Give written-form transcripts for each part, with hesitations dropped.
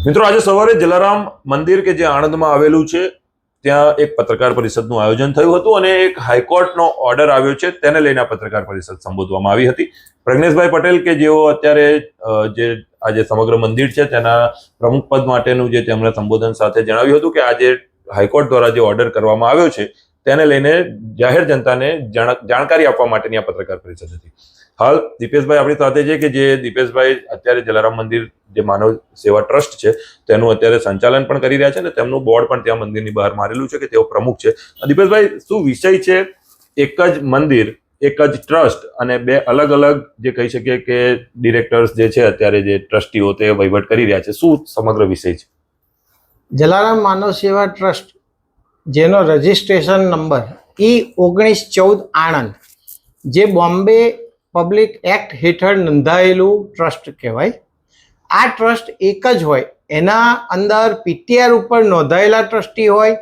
મિત્રો, આજે સવારે જલારામ મંદિર કે જે આણંદમાં આવેલું છે ત્યાં એક પત્રકાર પરિષદનું આયોજન થયું હતું અને એક હાઈકોર્ટનો ઓર્ડર આવ્યો છે તેને લઈને આ પત્રકાર પરિષદ સંબોધવામાં આવી હતી. પ્રજ્ઞેશભાઈ પટેલ કે જેઓ અત્યારે જે આજે સમગ્ર મંદિર છે તેના પ્રમુખ પદ માટેનું જે તેમણે સંબોધન સાથે જણાવ્યું હતું કે આજે હાઈકોર્ટ દ્વારા જે ઓર્ડર કરવામાં આવ્યો છે તેને લઈને જાહેર જનતાને જાણકારી આપવા માટેની આ પત્રકાર પરિષદ હતી. હાલ દીપેશભાઈ આપણી સાથે છે કે જે દીપેશભાઈ અત્યારે જલારામ મંદિર જે માનવ સેવા ટ્રસ્ટ છે તેનું અત્યારે સંચાલન પણ કરી રહ્યા છે અને તેમનું બોર્ડ પણ ત્યાં મંદિરની બહાર મારેલું છે કે તેઓ પ્રમુખ છે. દીપેશભાઈ, શું વિષય છે એક જ મંદિર, એક જ ટ્રસ્ટ અને બે અલગ અલગ જે કહી શકીએ કે ડિરેક્ટર્સ જે છે અત્યારે જે ટ્રસ્ટીઓ તે વહીવટ કરી રહ્યા છે, શું સમગ્ર વિષય છે? જલારામ માનવ સેવા ટ્રસ્ટ, જેનો રજિસ્ટ્રેશન નંબર E1914 આણંદ, જે બોમ્બે પબ્લિક એક્ટ હેઠળ નોંધાયેલું ટ્રસ્ટ કહેવાય. આ ટ્રસ્ટ એક જ હોય, એના અંદર PTR ઉપર નોંધાયેલા ટ્રસ્ટી હોય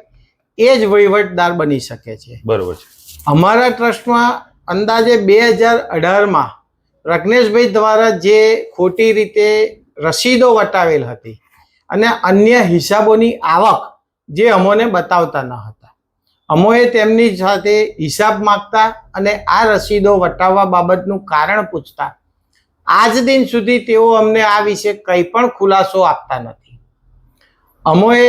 એ જ વહીવટદાર બની શકે છે. બરોબર છે. અમારા ટ્રસ્ટમાં અંદાજે 2018માં પ્રજ્ઞેશભાઈ દ્વારા જે ખોટી રીતે રસીદો વટાવેલ હતી અને અન્ય હિસાબોની આવક જે અમોને બતાવતા ન હતા, અમોએ તેમની સાથે હિસાબ માંગતા અને આ રસીદો વટાવવા બાબતનું કારણ પૂછતા આજ દિન સુધી તેઓ અમને આ વિશે કંઈ પણ ખુલાસો આપતા નથી. અમોએ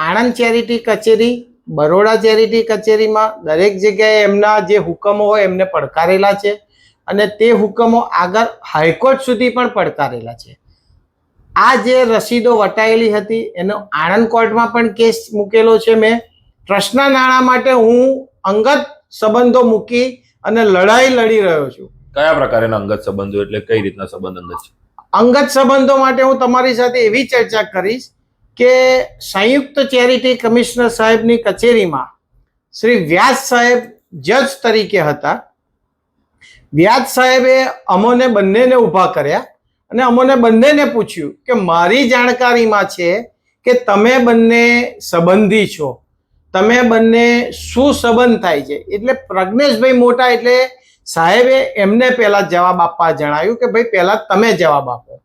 આણંદ ચેરિટી કચેરી, બરોડા ચેરિટી કચેરીમાં દરેક જગ્યાએ એમના જે હુકમો હોય એમને પડકારેલા છે અને તે હુકમો આગળ હાઈકોર્ટ સુધી પણ પડકારેલા છે. આ જે રસીદો વટાયેલી હતી એનો આણંદ કોર્ટમાં પણ કેસ મૂકેલો છે. મેં ટ્રસ્ટના નાણાં માટે હું અંગત સંબંધો મૂકી અને લડાઈ લડી રહ્યો છું. કયા પ્રકારના અંગત સંબંધો, એટલે કઈ રીતના સંબંધ અંગત છે? અંગત સંબંધો માટે હું તમારી સાથે એવી ચર્ચા કરીશ કે સંયુક્ત ચેરિટી કમિશનર સાહેબની કચેરીમાં શ્રી વ્યાસ સાહેબ જજ તરીકે હતા. વ્યાસ સાહેબે અમોને બંનેને ઊભા કર્યા અને અમોને બંનેને પૂછ્યું કે મારી જાણકારીમાં છે કે તમે બંને સંબંધી છો, તમે બંને શું સંબંધ થાય છે? એટલે પ્રજ્ઞેશભાઈ મોટા એટલે સાહેબે એમને પહેલા જવાબ આપવા જણાવ્યું કે ભાઈ પહેલા તમે જવાબ આપો.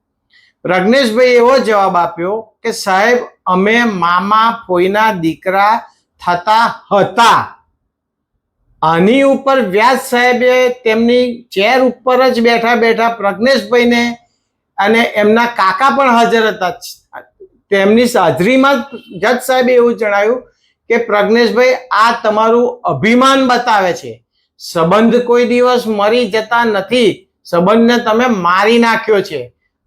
પ્રજ્ઞેશભાઈ એવો જવાબ આપ્યો કે સાહેબ, અમે મામા ફોઈના દીકરા થતા હતા. આની ઉપર વ્યાસ સાહેબે તેમની ચેર ઉપર જ બેઠા બેઠા પ્રજ્ઞેશભાઈને અને એમના કાકા પણ હાજર હતા, તેમની હાજરીમાં જજ સાહેબે એવું જણાવ્યું કે પ્રજ્ઞેશભાઈ, આ તમારું અભિમાન બતાવે છે. સંબંધ કોઈ દિવસ મરી જતા નથી, સંબંધને તમે મારી નાખ્યો છે.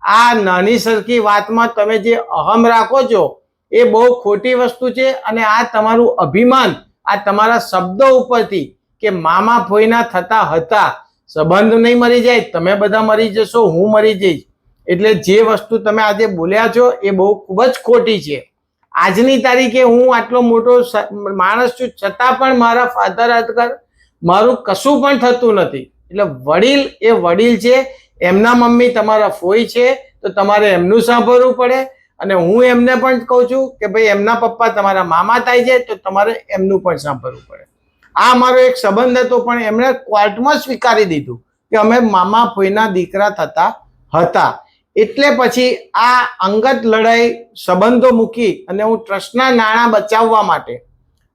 આ નાની સરખી વાતમાં તમે જે અહમ રાખો છો એ બહુ ખોટી વસ્તુ છે અને આ તમારું અભિમાન આ તમારા શબ્દો ઉપરથી કે મામા ફોઈના થતા હતા, સંબંધ નહીં મરી જાય, તમે બધા મરી જશો, હું મરી જઈશ, એટલે જે વસ્તુ તમે આજે બોલ્યા છો એ બહુ ખૂબ જ ખોટી છે. આજની તારીખે હું આટલો મોટો માણસ છું છતાં પણ મારા ફાધર આગળ મારું કશું પણ થતું નથી. એટલે વડીલ એ વડીલ છે, એમના મમ્મી તમારા ફોઈ છે તો તમારે એમનું સાંભળવું પડે અને હું એમને પણ કહું છું કે ભાઈ એમના પપ્પા તમારા મામા થાય છે તો તમારે એમનું પણ સાંભળવું પડે. આ મારો એક સંબંધ હતો પણ એમણે કોર્ટમાં સ્વીકારી દીધું કે અમે મામા ફોઈના દીકરા થતા હતા. એટલે પછી આ અંગત લડાઈ સંબંધો મૂકી અને હું ટ્રસ્ટના નાણાં બચાવવા માટે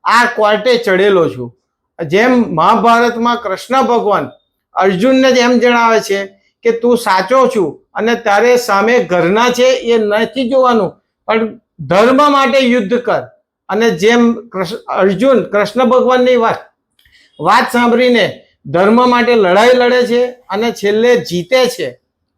આ કોર્ટે ચડેલો છું. જેમ મહાભારતમાં કૃષ્ણ ભગવાન અર્જુનને જેમ જણાવે છે કે તું સાચો છું અને તારે સામે ઘરના છે એ નથી જોવાનું પણ ધર્મ માટે યુદ્ધ કર, અને જેમ અર્જુન કૃષ્ણ ભગવાનની વાત સાંભળીને ધર્મ માટે લડાઈ લડે છે અને છેલ્લે જીતે છે,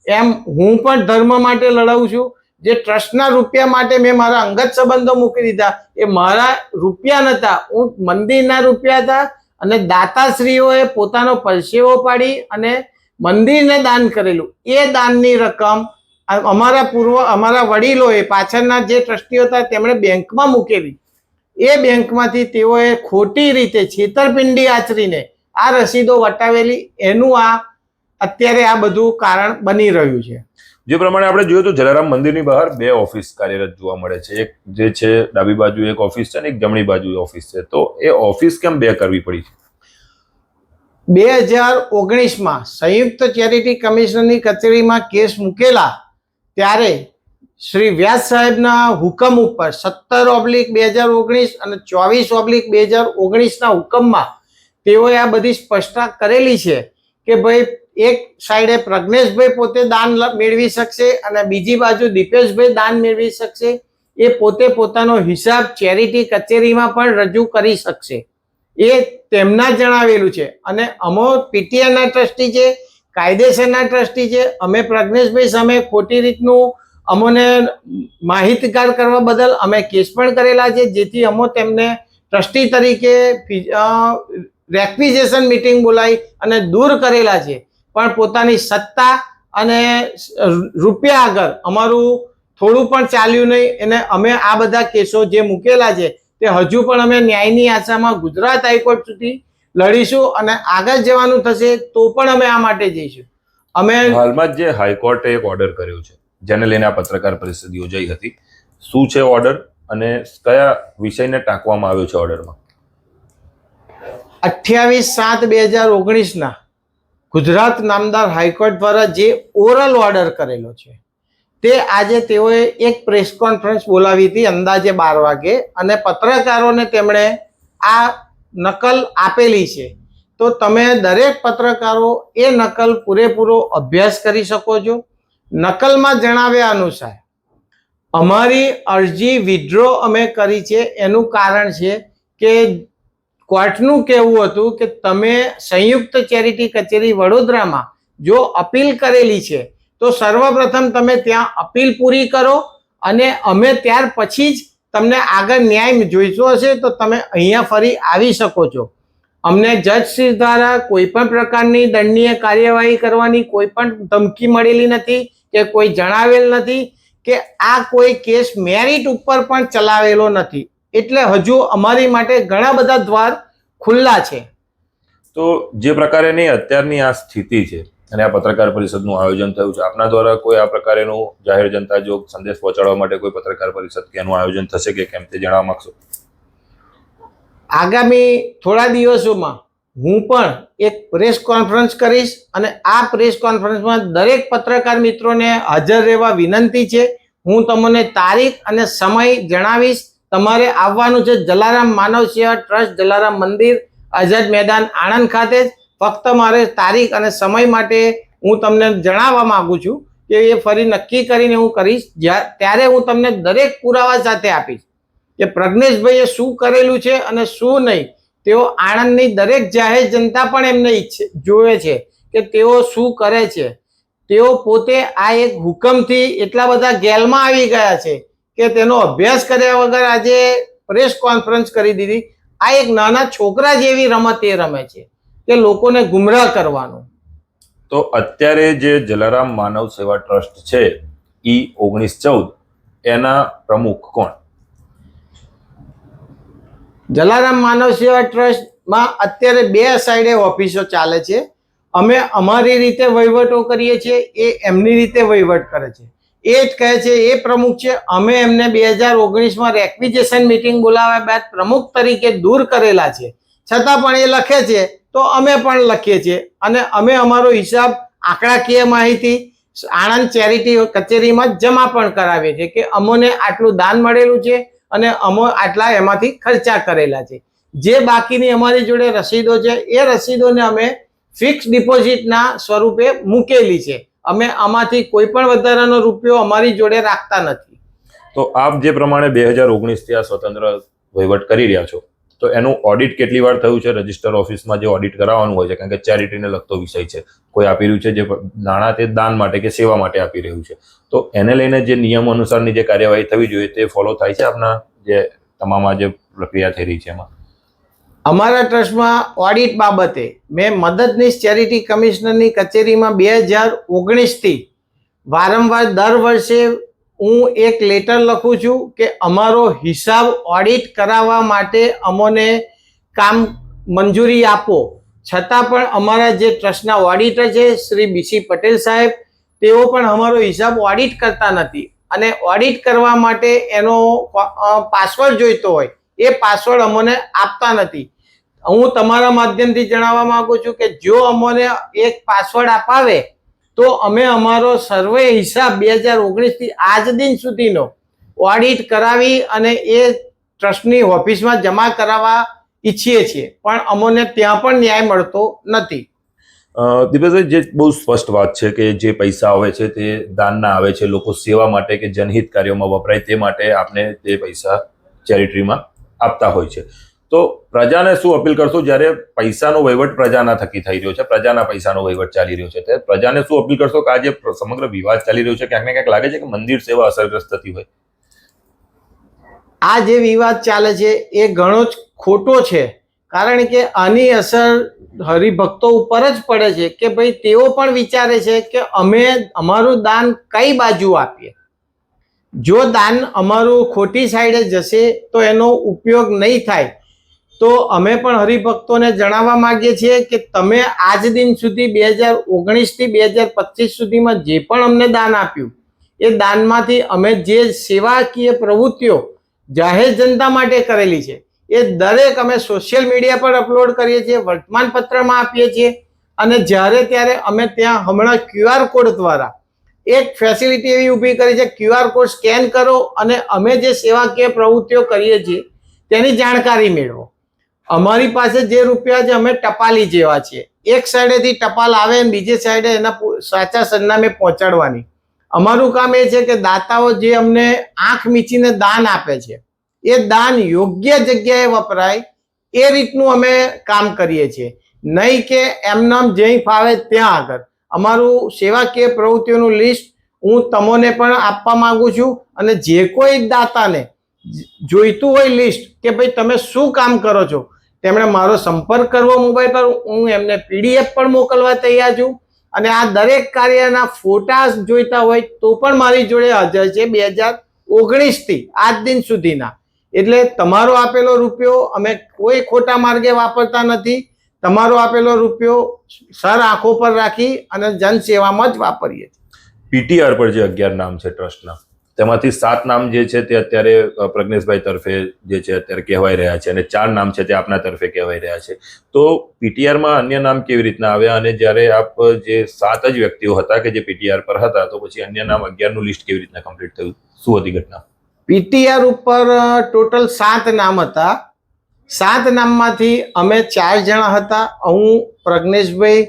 એમ હું પણ ધર્મ માટે લડાવું છું. જે ટ્રસ્ટના રૂપિયા માટે મેં મારા અંગત સંબંધો મૂકી દીધા એ મારા રૂપિયા નહોતા, હું મંદિરના રૂપિયા હતા અને દાતાશ્રીઓએ પોતાનો પરસેવો પાડી અને મંદિરને દાન કરેલું. એ દાનની રકમ અમારા વડીલોએ, પાછળના જે ટ્રસ્ટીઓ હતા તેમણે બેંકમાં મૂકેલી. એ બેંકમાંથી તેઓએ ખોટી રીતે છેતરપિંડી આચરીને આ રસીદો વટાવેલી, એનું આ અત્યારે આ બધું કારણ બની રહ્યું છે. જે પ્રમાણે આપણે જોયું તો જલારામ મંદિરની બહાર બે ઓફિસ કાર્યરત જોવા મળે છે. એક જે છે ડાબી બાજુ એક ઓફિસ છે અને એક જમણી બાજુ ઓફિસ છે. તો એ ઓફિસ કેમ બે કરવી પડી છે? 2019માં સંયુક્ત ચેરિટી કમિશનરની કચેરીમાં કેસ મૂકેલા ત્યારે શ્રી વ્યાસ સાહેબના હુકમ ઉપર 17/2019 અને 24/2019ના હુકમમાં તેઓએ આ બધી સ્પષ્ટતા કરેલી છે કે ભાઈ એક સાઈડે પ્રજ્ઞેશભાઈ પોતે દાન મેળવી શકશે અને બીજી બાજુ દીપેશભાઈ દાન મેળવી શકશે. એ પોતે પોતાનો હિસાબ ચેરિટી કચેરીમાં પણ રજૂ કરી શકશે. એ તેમના જણાવેલું છે. અને અમો પીટીઆરના ટ્રસ્ટી છે, કાયદેસરના ટ્રસ્ટી છે. અમે પ્રજ્ઞેશભાઈ સામે ખોટી રીતનું અમોને માહિતગાર કરવા બદલ અમે કેસ પણ કરેલા છે, જેથી અમો તેમને ટ્રસ્ટી તરીકે રેક્વિઝેશન મીટિંગ બોલાવી અને દૂર કરેલા છે. પણ પોતાની સત્તા અને રૂપિયા આગળ અમારું થોડું પણ ચાલ્યું નહીં. એને અમે આ બધા કેસો જે મૂકેલા છે તે હજુ પણ અમે ન્યાયની આશામાં ગુજરાત હાઈકોર્ટ સુધી લડીશું અને આગળ જવાનું થશે તો પણ અમે આ માટે જઈશું. અમે હાલમાં જ જે હાઈકોર્ટે એક ઓર્ડર કર્યો છે જેને લઈને આ પત્રકાર પરિષદ યોજાઈ હતી, શું છે ઓર્ડર અને કયા વિષયને ટાંકવામાં આવ્યો છે ઓર્ડરમાં? 28/7/2019ના ગુજરાત નામદાર હાઈકોર્ટ દ્વારા જે ઓરલ ઓર્ડર કરેલો છે તે આજે તેઓએ એક પ્રેસ કોન્ફરન્સ બોલાવી હતી અંદાજે 12 વાગે અને પત્રકારોને તેમણે આ નકલ આપેલી છે. તો તમે દરેક પત્રકારો એ નકલ પૂરેપૂરો અભ્યાસ કરી શકો છો. નકલમાં જણાવ્યા અનુસાર અમારી અરજી વિડ્રો અમે કરી છે. એનું કારણ છે કે કોર્ટનું કહેવું હતું કે તમે સંયુક્ત ચેરિટી કચેરી વડોદરામાં જો અપીલ કરેલી છે તો સર્વપ્રથમ તમે ત્યાં અપીલ પૂરી કરો અને અમે ત્યાર પછી જ તમને આગળ ન્યાય જોઈતો હશે તો તમે અહીંયા ફરી આવી શકો છો. અમને જજ શ્રી દ્વારા કોઈ પણ પ્રકારની દંડનીય કાર્યવાહી કરવાની કોઈ પણ ધમકી મળેલી નથી કે કોઈ જણાવેલ નથી કે આ કોઈ કેસ મેરિટ ઉપર પણ ચલાવેલો નથી. એટલે હજુ અમારી માટે ઘણા બધા દ્વાર ખુલ્લા છે. તો જે પ્રકારેની અત્યારની આ સ્થિતિ છે અને આ પત્રકાર પરિષદનું આયોજન થયું છે, આપના દ્વારા કોઈ આ પ્રકારેનું જાહેર જનતા જો સંદેશ પહોંચાડવા માટે કોઈ પત્રકાર પરિષદ કે એનું આયોજન થશે કે કેમ તે જણાવવા માંગશો? આગામી થોડા દિવસોમાં હું પણ એક પ્રેસ કોન્ફરન્સ કરીશ અને આ પ્રેસ કોન્ફરન્સમાં દરેક પત્રકાર મિત્રોને હાજર રહેવા વિનંતી છે. હું તમને તારીખ અને સમય જણાવીશ. તમારે આવવાનું છે જલારામ માનવ સેવા ટ્રસ્ટ, જલારામ મંદિર, આઝાદ મેદાન, આણંદ ખાતે જ. ફક્ત મારે તારીખ અને સમય માટે હું તમને જણાવવા માંગુ છું કે એ ફરી નક્કી કરીને હું કરીશ. ત્યારે હું તમને દરેક પુરાવા સાથે આપીશ કે પ્રજ્ઞેશભાઈએ શું કરેલું છે અને શું નહીં. તેઓ આણંદની દરેક જાહેર જનતા પણ એમને જોવે છે કે તેઓ શું કરે છે. તેઓ પોતે આ એક હુકમથી એટલા બધા ગેલમાં આવી ગયા છે કે તેનો અભ્યાસ કર્યા વગર આજે પ્રેસ કોન્ફરન્સ કરી દીધી. આ એક નાના છોકરા જેવી રમત એ રમે છે કે લોકોને ગુમરાહ કરવાનું. તો અત્યારે જે જલારામ માનવ સેવા ટ્રસ્ટ છે E1914 એના પ્રમુખ કોણ? જલારામ માનવ સેવા ટ્રસ્ટમાં અત્યારે 2 સાઈડે ઓફિસો ચાલે છે. અમે અમારી રીતે વહીવટો કરીએ છીએ, એ એમની રીતે વહીવટ કરે છે. એ જ કહે છે, એ પ્રમુખ છે. અમે એમને 2019માં રેક્વિઝેશન મીટિંગ બોલાવ્યા બાદ પ્રમુખ તરીકે દૂર કરેલા છે. છતાં પણ એ લખે છે તો અમે પણ લખીએ છીએ અને અમે અમારો હિસાબ આંકડાકીય માહિતી આણંદ ચેરિટી કચેરીમાં જમા પણ કરાવીએ છીએ કે અમોને આટલું દાન મળેલું છે અને અમો આટલા એમાંથી ખર્ચા કરેલા છે. જે બાકીની અમારી જોડે રસીદો છે એ રસીદોને અમે ફિક્સ ડિપોઝિટના સ્વરૂપે મૂકેલી છે. અમે આમાંથી કોઈ પણ વધારાનો રૂપિયો અમારી જોડે રાખતા નથી. તો આપ જે પ્રમાણે 2019થી આ સ્વતંત્ર વહીવટ કરી રહ્યા છો તો એનું ઓડિટ કેટલી વાર થયું છે? રજિસ્ટર ઓફિસમાં જે ઓડિટ કરાવવાનું હોય છે, કારણ કે ચેરિટીને લગતો વિષય છે, કોઈ આપી રહ્યું છે જે નાણાં તે દાન માટે કે સેવા માટે આપી રહ્યું છે, તો એને લઈને જે નિયમો અનુસારની જે કાર્યવાહી થવી જોઈએ તે ફોલો થાય છે આપના જે તમામ આ જે પ્રક્રિયા થઈ રહી છે એમાં? અમારા ટ્રસ્ટમાં ઓડિટ બાબતે મેં મદદનીશ ચેરિટી કમિશનરની કચેરીમાં 2019થી વારંવાર દર વર્ષે હું એક લેટર લખું છું કે અમારો હિસાબ ઓડિટ કરાવવા માટે અમોને કામ મંજૂરી આપો. છતાં પણ અમારા જે ટ્રસ્ટના ઓડિટર છે શ્રી BC પટેલ સાહેબ, તેઓ પણ અમારો હિસાબ ઓડિટ કરતા નથી અને ઓડિટ કરવા માટે એનો પાસવર્ડ જોઈતો હોય એ પાસવર્ડ અમને આપતા નથી. હું તમારા માધ્યમથી જણાવવા માંગુ છું કે જો અમને એક પાસવર્ડ અપાવે તો અમે અમારો સર્વે હિસાબ 2019 થી આજ દિન સુધીનો ઓડિટ કરાવી અને એ ટ્રસ્ટની ઓફિસમાં જમા કરાવવા ઈચ્છીએ છીએ, પણ અમોને ત્યાં પણ ન્યાય મળતો નથી. દિપેશભાઈ, જે બહુ સ્પષ્ટ વાત છે કે જે પૈસા આવે છે તે દાનના આવે છે, લોકો સેવા માટે કે જનહિત કાર્યોમાં વપરાય તે માટે આપને તે પૈસા ચેરિટીમાં આપતા હોય છે. તો પ્રજાને શું અપીલ કરશો જ્યારે પૈસાનો વહીવટ પ્રજાના થકી થઈ રહ્યો છે, પ્રજાના પૈસાનો વહીવટ ચાલી રહ્યો છે, ત્યારે પ્રજાને શું અપીલ કરશો કે આ જે સમગ્ર વિવાદ ચાલી રહ્યો છે ક્યાંક ને ક્યાંક લાગે છે કે મંદિર સેવા અસરગ્રસ્ત થતી હોય? આ જે વિવાદ ચાલે છે એ ઘણો જ ખોટો છે, કારણ કે આની અસર હરિભક્તો ઉપર જ પડે છે કે ભાઈ તેઓ પણ વિચારે છે કે અમે અમારું દાન કઈ બાજુ આપીએ. જો દાન અમારું ખોટી સાઈડે જશે તો એનો ઉપયોગ નહીં થાય. તો અમે પણ હરિભક્તોને જણાવવા માંગીએ છીએ કે તમે આજ દિન સુધી 2019 થી 2025 સુધીમાં જે પણ અમને દાન આપ્યું એ દાનમાંથી અમે જે સેવાકીય પ્રવૃત્તિઓ જાહેર જનતા માટે કરેલી છે એ દરેક અમે સોશિયલ મીડિયા પર અપલોડ કરીએ છીએ, વર્તમાનપત્રમાં આપીએ છીએ, અને જ્યારે ત્યારે અમે ત્યાં હમણાં QR કોડ દ્વારા એક ફેસિલિટી એવી ઊભી કરી છે, QR કોડ સ્કેન કરો અને અમે જે સેવાકીય પ્રવૃત્તિઓ કરીએ છીએ તેની જાણકારી મેળવો. અમારી પાસે જે રૂપિયા છે અમે ટપાલી જેવા છીએ, એક સાઈડેથી ટપાલ આવે અને બીજી સાઈડે એના સાચા સરનામે પહોંચાડવાની. અમારું કામ એ છે કે દાતાઓ જે અમને આંખ મીચીને દાન આપે છે એ દાન યોગ્ય જગ્યાએ વપરાય એ રીતનું અમે કામ કરીએ છીએ, નહીં કે એમનામ જ્યાં ફાવે ત્યાં આગળ. અમારું સેવાકીય પ્રવૃત્તિઓનું લિસ્ટ હું તમને પણ આપવા માંગુ છું, અને જે કોઈ દાતાને જોઈતું હોય લિસ્ટ કે ભાઈ તમે શું કામ કરો છો, તેમણે મારો સંપર્ક કરવો મોબાઈલ પર. હું એમને PDF પણ મોકલવા તૈયાર છું, અને આ દરેક કાર્યના ફોટા જોઈતા હોય તો પણ મારી જોડે હાજર છે 2019 થી આજ દિન સુધીના. એટલે તમારો આપેલો રૂપિયો અમે કોઈ ખોટા માર્ગે વાપરતા નથી. તમારો આપેલો રૂપિયો સર આંખો પર રાખી અને જનસેવામાં જ વાપરીએ છીએ. PTR પર જે 11 નામ છે ટ્રસ્ટના, તેમાંથી 7 નામ જે છે તે અત્યારે પ્રજ્ઞેશભાઈ તરફે જે છે અત્યારે કહેવાઈ રહ્યા છે, અને 4 નામ છે તે આપના તરફે કહેવાઈ રહ્યા છે. તો PTR માં અન્ય નામ કેવી રીતના આવ્યા, અને જ્યારે આપ જે 7 જ વ્યક્તિઓ હતા કે જે PTR પર હતા, તો પછી અન્ય નામ 11 નું લિસ્ટ કેવી રીતના કમ્પ્લીટ થયું? શું હતી ઘટના? PTR ઉપર ટોટલ 7 નામ હતા. 7 નામમાંથી અમે 4 જણા હતા, હું, પ્રજ્ઞેશભાઈ,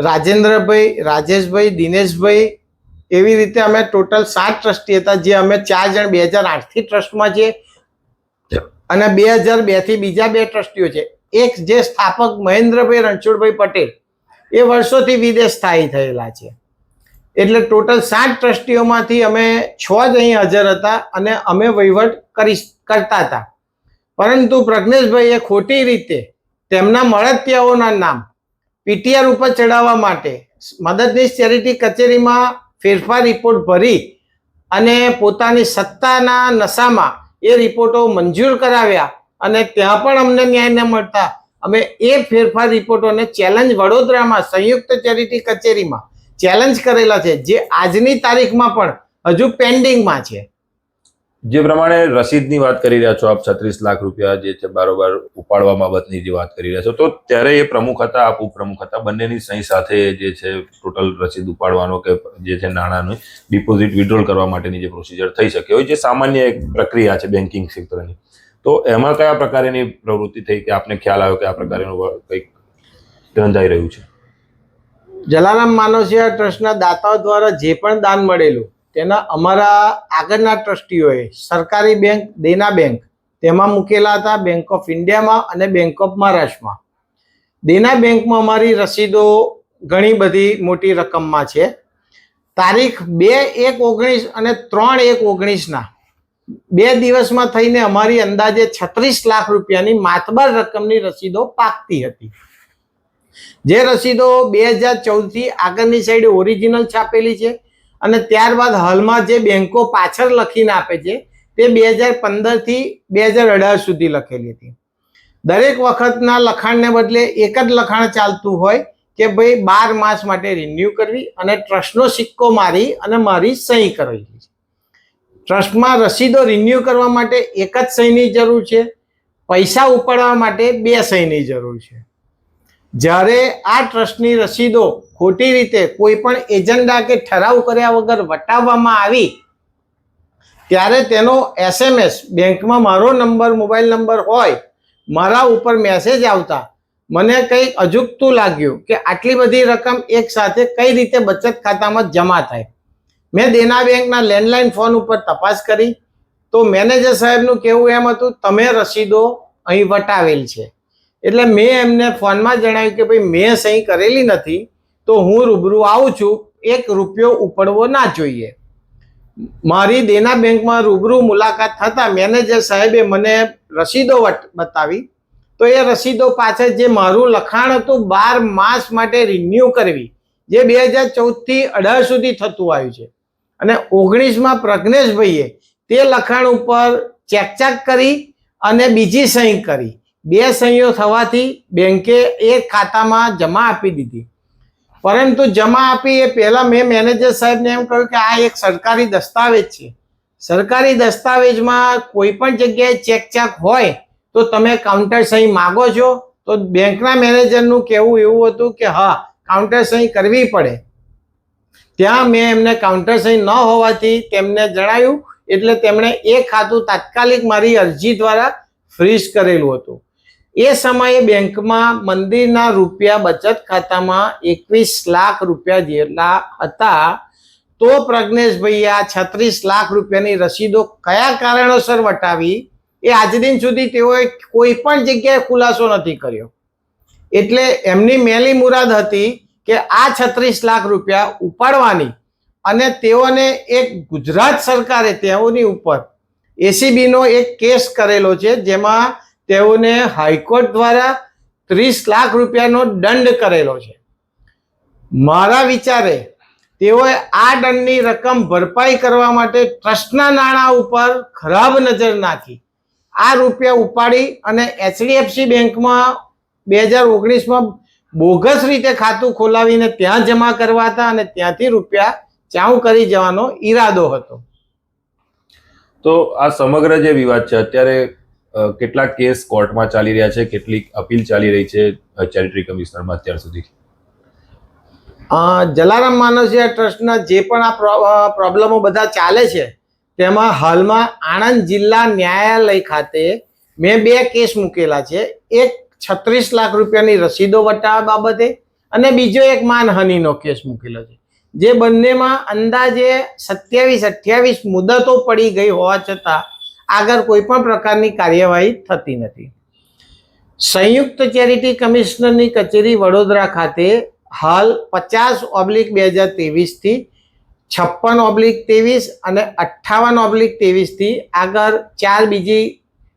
રાજેન્દ્રભાઈ, રાજેશભાઈ, દિનેશભાઈ, એવી રીતે અમે ટોટલ 7 ટ્રસ્ટી હતા, જે અમે 4 જણ 2008 થી ટ્રસ્ટમાં છે, અને 2002 થી બીજા 2 ટ્રસ્ટીઓ છે. એક જે સ્થાપક મહેન્દ્રભાઈ રણછોડભાઈ પટેલ એ વર્ષોથી વિદેશ સ્થાયી થયેલા છે. એટલે ટોટલ 7 ટ્રસ્ટીઓમાંથી અમે 6 જ અહીં હાજર હતા અને અમે વહીવટ કરતા હતા. પરંતુ પ્રજ્ઞેશભાઈએ ખોટી રીતે તેમના મળતિયાઓના નામ PTR ઉપર ચડાવવા માટે મદદનીશ ચેરિટી કચેરીમાં ફેરફાર રિપોર્ટ ભરી અને પોતાની સત્તાના નશામાં એ રિપોર્ટો મંજૂર કરાવ્યા, અને ત્યાં પણ અમને ન્યાય ન મળતા અમે એ ફેરફાર રિપોર્ટોને ચેલેન્જ વડોદરામાં સંયુક્ત ચેરિટી કચેરીમાં ચેલેન્જ કરેલા છે, જે આજની તારીખમાં પણ હજુ પેન્ડિંગમાં છે. જે પ્રમાણે રસીદની વાત કરી રહ્યા છો આપ, 36 લાખ રૂપિયા જે છે બારોબાર ઉપાડવા બાબતની જે વાત કરી રહ્યા છો, તો ત્યારે એ પ્રમુખ હતા, આપ ઉપપ્રમુખ હતા, બંનેની સહી સાથે જે છે ટોટલ રસીદ ઉપાડવાનો કે જે છે નાણાંનું ડિપોઝિટ વિડ્રોલ કરવા માટેની જે પ્રોસિજર થઈ શકે હોય, જે સામાન્ય એક પ્રક્રિયા છે બેન્કિંગ ક્ષેત્રની, તો એમાં કયા પ્રકારની પ્રવૃત્તિ થઈ કે આપને ખ્યાલ આવ્યો કે આ પ્રકારનું કંઈક રંધાઈ રહ્યું છે? જલારામ માનવ સેવા ટ્રસ્ટના દાતાઓ દ્વારા જે પણ દાન મળેલું તેના અમારા આગળના ટ્રસ્ટીઓએ સરકારી બેંક, દેના બેંક તેમાં મૂકેલા હતા, બેંક ઓફ ઇન્ડિયામાં અને બેંક ઓફ મહારાષ્ટ્રમાં. દેના બેંકમાં અમારી રસીદો ઘણી બધી મોટી રકમમાં છે. તારીખ 2/1/19 અને 3/1/19ના 2 દિવસમાં થઈને અમારી અંદાજે 36 લાખ રૂપિયાની માતબર રકમની રસીદો પાકતી હતી. જે રસીદો 2014 થી આગળની સાઈડ ઓરિજિનલ છાપેલી છે, અને ત્યારબાદ હાલમાં જે બેંકો પાછળ લખીને આપે છે તે 2015 થી 2018 સુધી લખેલી હતી. દરેક વખતના લખાણને બદલે એક જ લખાણ ચાલતું હોય કે ભાઈ 12 માસ માટે રિન્યુ કરવી અને ટ્રસ્ટનો સિક્કો મારી અને મારી સહી કરવી. ટ્રસ્ટમાં રસીદો રિન્યુ કરવા માટે એક જ સહીની જરૂર છે, પૈસા ઉપાડવા માટે 2 સહીની જરૂર છે. જ્યારે આ ટ્રસ્ટની રસીદો ખોટી રીતે કોઈ પણ એજન્ડા કે ઠરાવ કર્યા વગર વટાવવામાં આવી ત્યારે તેનો SMS બેંકમાં મારો નંબર મોબાઈલ નંબર હોય મારા ઉપર મેસેજ આવતા મને કંઈક અજુગતું લાગ્યું કે આટલી બધી રકમ એક સાથે કઈ રીતે બચત ખાતામાં જમા થાય. મેં દેના બેંકના લેન્ડલાઇન ફોન ઉપર તપાસ કરી તો મેનેજર સાહેબનું કહેવું એમ હતું તમે રસીદો અહીં વટાવેલ છે. એટલે મેં એમને ફોનમાં જણાવ્યું કે ભાઈ મેં સહી કરેલી નથી તો હું રૂબરૂ આવું છું, 1 રૂપિયો ઉપડવો ના જોઈએ. મારી દેના બેંકમાં રૂબરૂ મુલાકાત થતાં મેનેજર સાહેબે મને રસીદો બતાવી તો એ રસીદો પાછળ જે મારું લખાણ હતું 12 માસ માટે રિન્યૂ કરવી જે 2014થી 18 સુધી થતું આવ્યું છે અને 19માં પ્રજ્ઞેશભાઈએ તે લખાણ ઉપર ચેકચાક કરી અને બીજી સહી કરી. 2 સહીઓ થવાથી બેંકે એ ખાતામાં જમા આપી દીધી. પરંતુ જમા આપી એ પહેલાં મેં મેનેજર સાહેબને એમ કહ્યું કે આ એક સરકારી દસ્તાવેજ છે. સરકારી દસ્તાવેજમાં કોઈ પણ જગ્યાએ ચેકચાક હોય તો તમે કાઉન્ટર સહી માગો છો? તો બેંકના મેનેજરનું કહેવું એવું હતું કે હા, કાઉન્ટર સહી કરવી પડે. ત્યાં મેં એમને કાઉન્ટર સહી ન હોવાથી તેમને જણાવ્યું એટલે તેમણે એ ખાતું તાત્કાલિક મારી અરજી દ્વારા ફ્રીઝ કરેલું હતું. એ સમયે બેંકમાં મંદિરના રૂપિયા બચત ખાતામાં 21 લાખ રૂપિયા જેટલા હતા. તો પ્રજ્ઞેશભાઈએ આ 36 લાખ રૂપિયાની રસીદો કયા કારણોસર વટાવી એ આજ દિન સુધી તેઓએ કોઈ પણ જગ્યાએ ખુલાસો નથી કર્યો. એટલે એમની મેલી મુરાદ હતી કે આ 36 લાખ રૂપિયા ઉપાડવાની અને તેઓને એક ગુજરાત સરકારે તેઓની ઉપર ACBનો એક કેસ કરેલો છે જેમાં તેઓને હાઈકોર્ટ દ્વારા 30 લાખ રૂપિયાનો દંડ કરેલો છે. મારા વિચારે તેઓએ આ દંડની રકમ ભરપાઈ કરવા માટે ટ્રસ્ટના નાણાં ઉપર ખરાબ નજર નાખી આ રૂપિયા ઉપાડી અને HDFC બેંકમાં 2019માં બોગસ રીતે ખાતું ખોલાવીને ત્યાં જમા કરવા હતા અને ત્યાંથી રૂપિયા ચાઉ કરી જવાનો ઈરાદો હતો. તો આ સમગ્ર જે વિવાદ છે અત્યારે કેટલાક કેસ કોર્ટમાં ચાલી રહ્યા છે, કેટલીક અપીલ ચાલી રહી છે ચેરિટરી કમિશનરમાં અત્યાર સુધી? જલારામ માનવસેવા ટ્રસ્ટના જે પણ આ પ્રોબ્લેમો બધા ચાલે છે તેમાં હાલમાં આણંદ જિલ્લા ન્યાયાલય ખાતે મેં 2 કેસ મૂકેલા છે. એક 36 લાખ રૂપિયાની રસીદો વટાવવા બાબતે અને બીજો એક માનહાનિનો કેસ મૂકેલો છે. જે બંનેમાં અંદાજે 27-28 મુદતો પડી ગઈ હોવા છતાં આગળ કોઈ પણ પ્રકારની કાર્યવાહી થતી નથી. સંયુક્ત ચેરિટી કમિશનરની કચેરી વડોદરા ખાતે હાલ 50/2023 થી 56/23 અને 58/23 થી આગળ 4 બીજી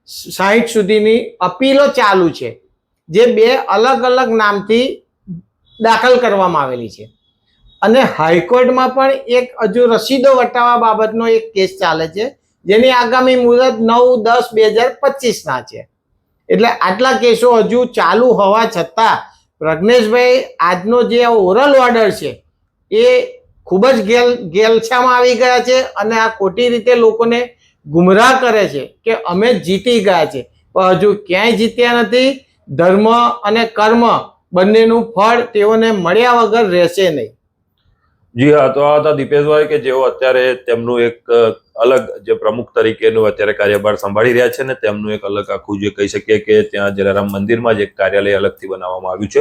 60 સુધીની અપીલો ચાલુ છે જે 2 અલગ અલગ નામથી દાખલ કરવામાં આવેલી છે. અને હાઈકોર્ટમાં પણ એક હજુ રસીદો વટાવવા બાબતનો એક કેસ ચાલે છે જેની આગામી મુદત 9/10/2025 છે. એટલે આટલા કેસો હજુ ચાલુ હોવા છતાં પ્રજ્ઞેશભાઈ આજનો જે ઓરલ ઓર્ડર છે એ ખૂબ જ ગેલછામાં આવી ગયા છે અને આ ખોટી રીતે લોકોને ગુમરાહ કરે છે કે અમે જીતી ગયા છે, પણ હજુ ક્યાંય જીત્યા નથી. ધર્મ અને કર્મ બંનેનું ફળ તેઓને મળ્યા વગર રહેશે નહીં. જી હા, તો આ હતા દીપેશભાઈ કે જેઓ અત્યારે તેમનું એક અલગ જે પ્રમુખ તરીકેનું અત્યારે કાર્યભાર સંભાળી રહ્યા છે ને તેમનું એક અલગ આખું જે કહી શકીએ કે ત્યાં જલારામ મંદિરમાં જ એક કાર્યાલય અલગથી બનાવવામાં આવ્યું છે.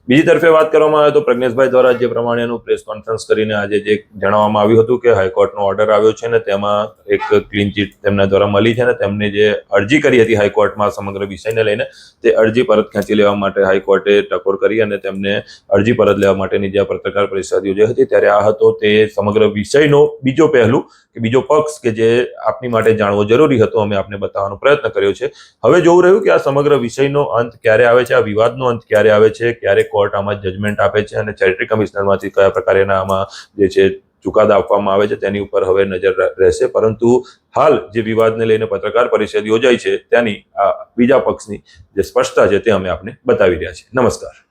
બીજી તરફે વાત કરવામાં આવે તો પ્રજ્ઞેશભાઈ દ્વારા જે પ્રમાણેનું પ્રેસ કોન્ફરન્સ કરીને આજે જે જણાવવામાં આવ્યું હતું કે હાઈકોર્ટનો ઓર્ડર આવ્યો છે ને તેમાં એક ક્લીન ચીટ તેમના દ્વારા મળી છે ને તેમને જે અરજી કરી હતી હાઈકોર્ટમાં સમગ્ર વિષયને લઈને તે અરજી પરત ખેંચી લેવા માટે હાઈકોર્ટે ટકોર કરી અને તેમને અરજી પરત લેવા માટેની જે પત્રકાર પરિષદ યોજાઈ હતી ત્યારે આ હતો તે સમગ્ર વિષયનો બીજો પહેલું કે બીજો પક્ષ કે જે આપની માટે જાણવો જરૂરી હતો અમે આપને બતાવવાનો પ્રયત્ન કર્યો છે. હવે જોવું રહ્યું કે આ સમગ્ર વિષયનો અંત ક્યારે આવે છે, આ વિવાદનો અંત ક્યારે આવે છે, ક્યારે કોર્ટ આમાં જજમેન્ટ આપે છે અને ચેરિટરી કમિશનરમાંથી કયા પ્રકારના આમાં જે છે ચુકાદા આપવામાં આવે છે તેની ઉપર હવે નજર રહેશે. પરંતુ હાલ જે વિવાદને લઈને પત્રકાર પરિષદ યોજાઈ છે તેની આ બીજા પક્ષની જે સ્પષ્ટતા છે તે અમે આપને બતાવી રહ્યા છીએ. નમસ્કાર.